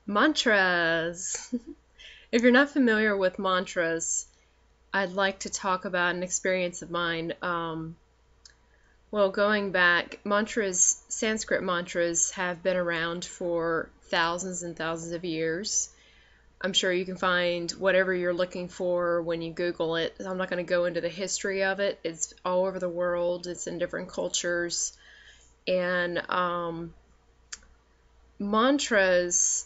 Mantras. If you're not familiar with mantras, I'd like to talk about an experience of mine. Well, going back, mantras, Sanskrit mantras have been around for thousands and thousands of years. I'm sure you can find whatever you're looking for when you Google it. I'm not going to go into the history of it. It's all over the world. It's in different cultures. And mantras,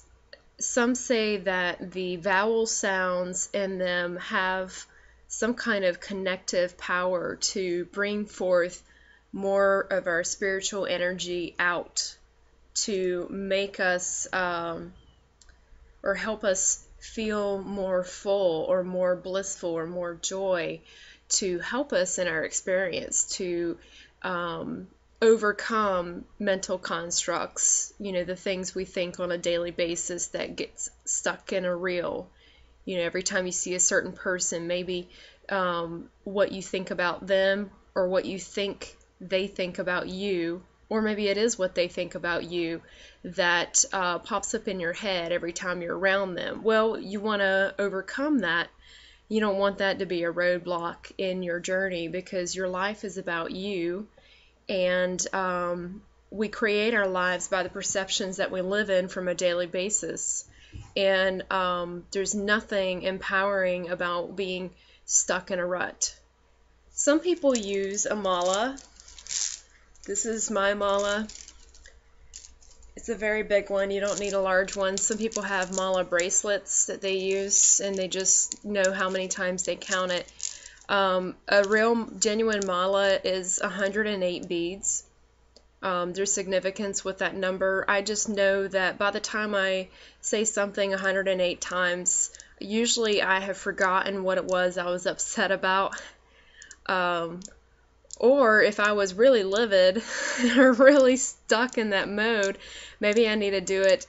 some say that the vowel sounds in them have some kind of connective power to bring forth more of our spiritual energy out, to make us or help us feel more full or more blissful or more joy, to help us in our experience, to overcome mental constructs, the things we think on a daily basis that gets stuck in a reel. Every time you see a certain person, maybe what you think about them or what you think they think about you, or maybe it is what they think about you that pops up in your head every time you're around them. Well, you want to overcome that. You don't want that to be a roadblock in your journey, because your life is about you, and we create our lives by the perceptions that we live in from a daily basis. And there's nothing empowering about being stuck in a rut. Some people use a mala. This is my mala. It's a very big one. You don't need a large one. Some people have mala bracelets that they use, and they just know how many times they count it. A real genuine mala is 108 beads. There's significance with that number. I just know that by the time I say something 108 times, usually I have forgotten what it was I was upset about. Or if I was really livid or really stuck in that mode, maybe I need to do it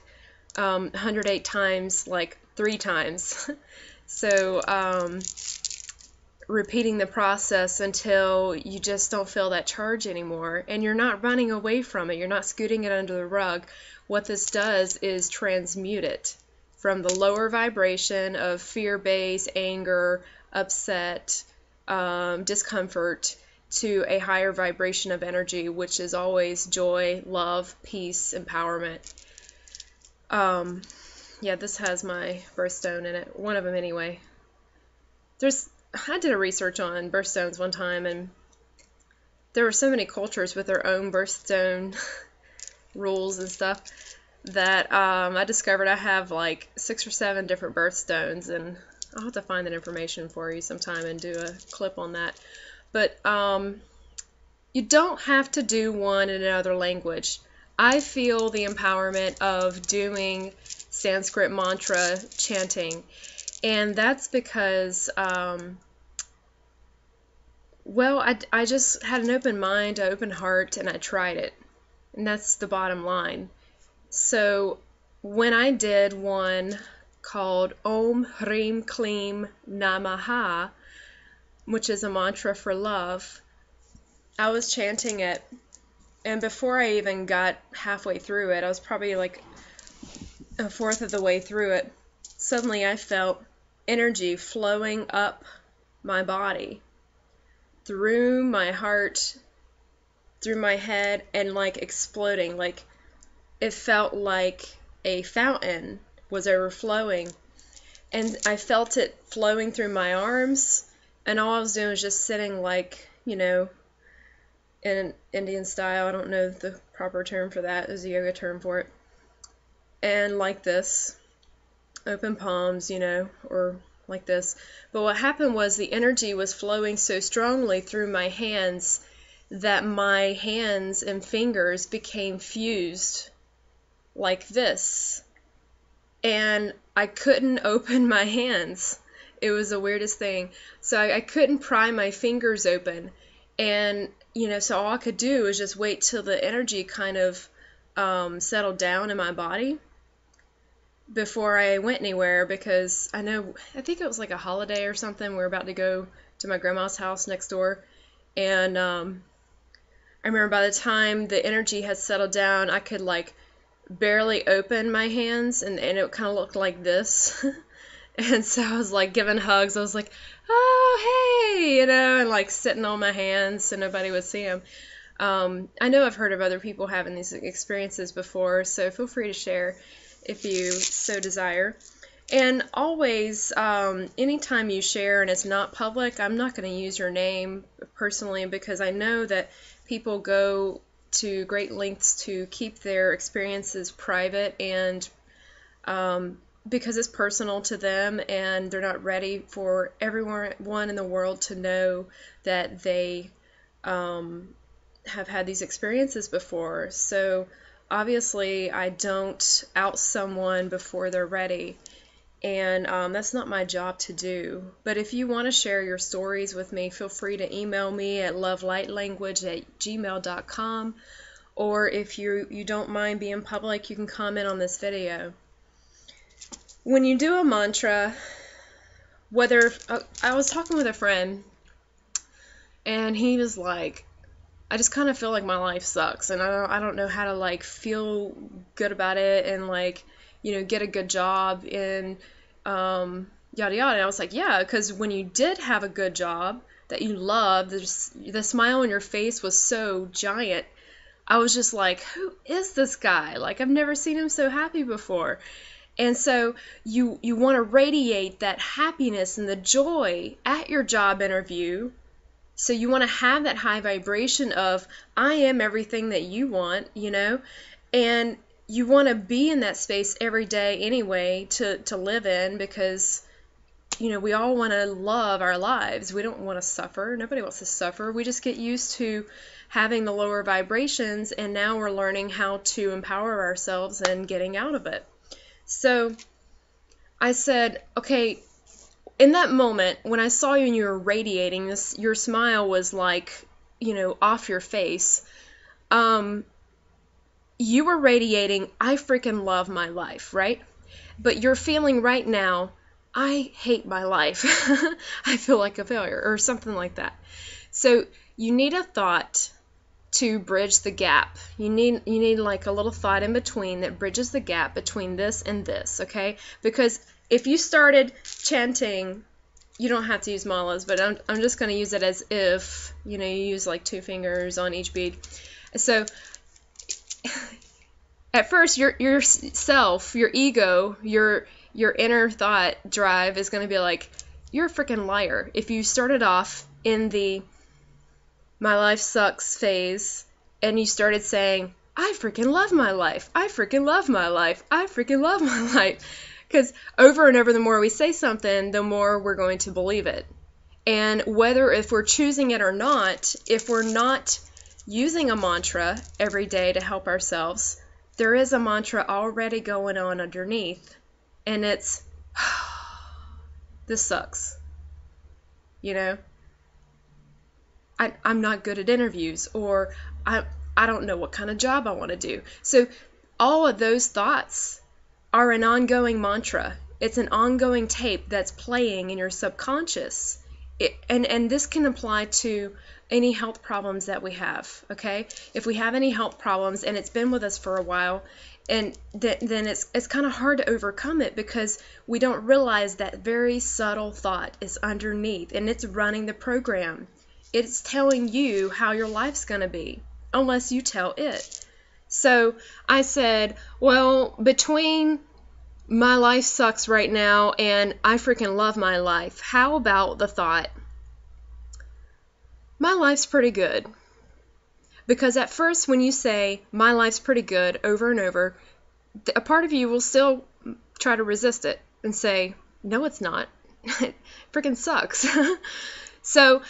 108 times, like 3 times. So repeating the process until you just don't feel that charge anymore, and you're not running away from it, you're not scooting it under the rug. What this does is transmute it from the lower vibration of fear-based, anger, upset, discomfort, to a higher vibration of energy, which is always joy, love, peace, empowerment. Yeah, this has my birthstone in it, one of them anyway. I did a research on birthstones one time, and there were so many cultures with their own birthstone rules and stuff that I discovered I have like 6 or 7 different birthstones, and I'll have to find that information for you sometime and do a clip on that. But you don't have to do one in another language. I feel the empowerment of doing Sanskrit mantra chanting, and that's because well, I just had an open mind, an open heart, and I tried it. And that's the bottom line. So when I did one called Om Hrim Klim Namaha, which is a mantra for love, I was chanting it, and before I even got halfway through it, I was probably like a fourth of the way through it, suddenly I felt energy flowing up my body, through my heart, through my head, and like exploding. Like it felt like a fountain was overflowing, and I felt it flowing through my arms, and all I was doing was just sitting like, in an Indian style. I don't know the proper term for that. There's a yoga term for it. And like this, open palms, or like this. But what happened was the energy was flowing so strongly through my hands that my hands and fingers became fused like this. And I couldn't open my hands. It was the weirdest thing. So I couldn't pry my fingers open. And, so all I could do was just wait till the energy kind of settled down in my body before I went anywhere, because I think it was like a holiday or something. We were about to go to my grandma's house next door. And I remember by the time the energy had settled down, I could like barely open my hands, and it kind of looked like this. And so I was like giving hugs. I was like, oh, hey, and like sitting on my hands so nobody would see them. I know I've heard of other people having these experiences before, so feel free to share if you so desire. And always, anytime you share and it's not public, I'm not going to use your name personally, because I know that people go to great lengths to keep their experiences private, and because it's personal to them, and they're not ready for everyone in the world to know that they have had these experiences before. So obviously I don't out someone before they're ready, and that's not my job to do. But if you want to share your stories with me, feel free to email me at lovelightlanguage@gmail.com, or if you don't mind being public, you can comment on this video. When you do a mantra, whether I was talking with a friend, and he was like, I just kind of feel like my life sucks, and I don't know how to like feel good about it, and like, you know, get a good job, and yada yada. And I was like, yeah, because when you did have a good job that you loved, the smile on your face was so giant. I was just like, who is this guy? Like, I've never seen him so happy before. And so you want to radiate that happiness and the joy at your job interview. So you want to have that high vibration of, I am everything that you want, you know, and you want to be in that space every day anyway to live in, because, you know, we all want to love our lives. We don't want to suffer. Nobody wants to suffer. We just get used to having the lower vibrations, and now we're learning how to empower ourselves and getting out of it. So I said, okay, in that moment, when I saw you and you were radiating this, your smile was like, you know, off your face. You were radiating, I freaking love my life, right? But you're feeling right now, I hate my life. I feel like a failure, or something like that. So you need a thought to bridge the gap. You need like a little thought in between that bridges the gap between this and this, okay? Because if you started chanting, you don't have to use malas, but I'm just going to use it as if, you know, you use like 2 fingers on each bead. So at first your self, your ego, your inner thought drive is going to be like, you're a freaking liar. If you started off in the my life sucks phase and you started saying, I freaking love my life, I freaking love my life, I freaking love my life. Because over and over, the more we say something, the more we're going to believe it. And whether if we're choosing it or not, if we're not using a mantra every day to help ourselves, there is a mantra already going on underneath. And it's, this sucks. You know? I'm not good at interviews, or I don't know what kind of job I want to do. So all of those thoughts are an ongoing mantra. It's an ongoing tape that's playing in your subconscious. And this can apply to any health problems that we have, okay? If we have any health problems and it's been with us for a while, and then it's kind of hard to overcome it, because we don't realize that very subtle thought is underneath, and it's running the program. It's telling you how your life's going to be, unless you tell it. So I said, well, between my life sucks right now and I freaking love my life, how about the thought, my life's pretty good? Because at first when you say, my life's pretty good, over and over, a part of you will still try to resist it and say, no, it's not. It freaking sucks. So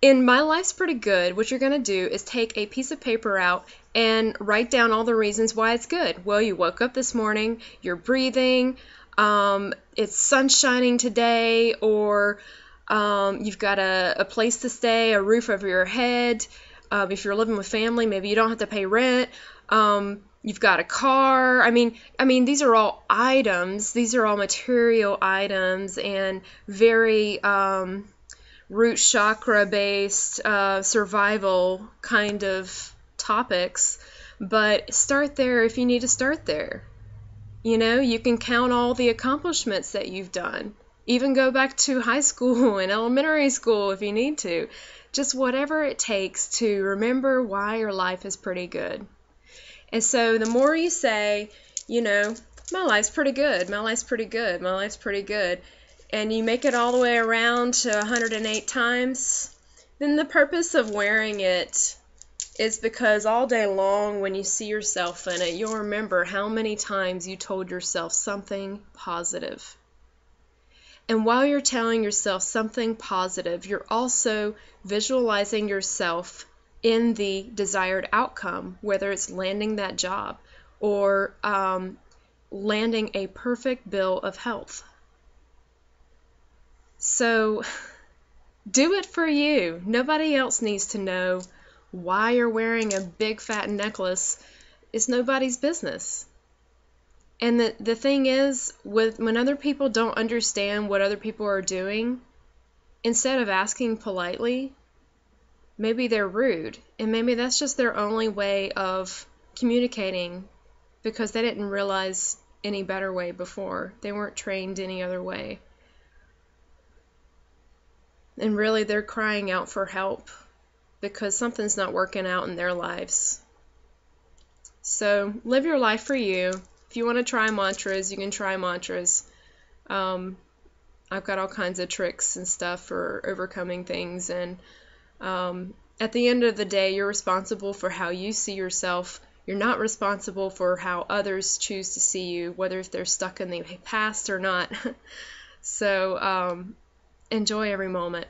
in my life's pretty good, what you're going to do is take a piece of paper out and write down all the reasons why it's good. Well, you woke up this morning, you're breathing, it's sun shining today, or you've got a place to stay, a roof over your head. If you're living with family, maybe you don't have to pay rent. You've got a car. I mean, these are all items. These are all material items, and very root chakra based survival kind of topics. But start there if you need to start there. You know, you can count all the accomplishments that you've done. Even go back to high school and elementary school if you need to. Just whatever it takes to remember why your life is pretty good. And so the more you say, you know, my life's pretty good, my life's pretty good, my life's pretty good, and you make it all the way around to 108 times, then the purpose of wearing it is because all day long when you see yourself in it, you'll remember how many times you told yourself something positive. And while you're telling yourself something positive, you're also visualizing yourself in the desired outcome, whether it's landing that job or landing a perfect bill of health. So do it for you. Nobody else needs to know why you're wearing a big fat necklace. It's nobody's business. And the thing is, when other people don't understand what other people are doing, instead of asking politely, maybe they're rude. And maybe that's just their only way of communicating because they didn't realize any better way before. They weren't trained any other way. And really, they're crying out for help because something's not working out in their lives. So live your life for you. If you want to try mantras, you can try mantras. I've got all kinds of tricks and stuff for overcoming things. And at the end of the day, you're responsible for how you see yourself. You're not responsible for how others choose to see you, whether if they're stuck in the past or not. So enjoy every moment.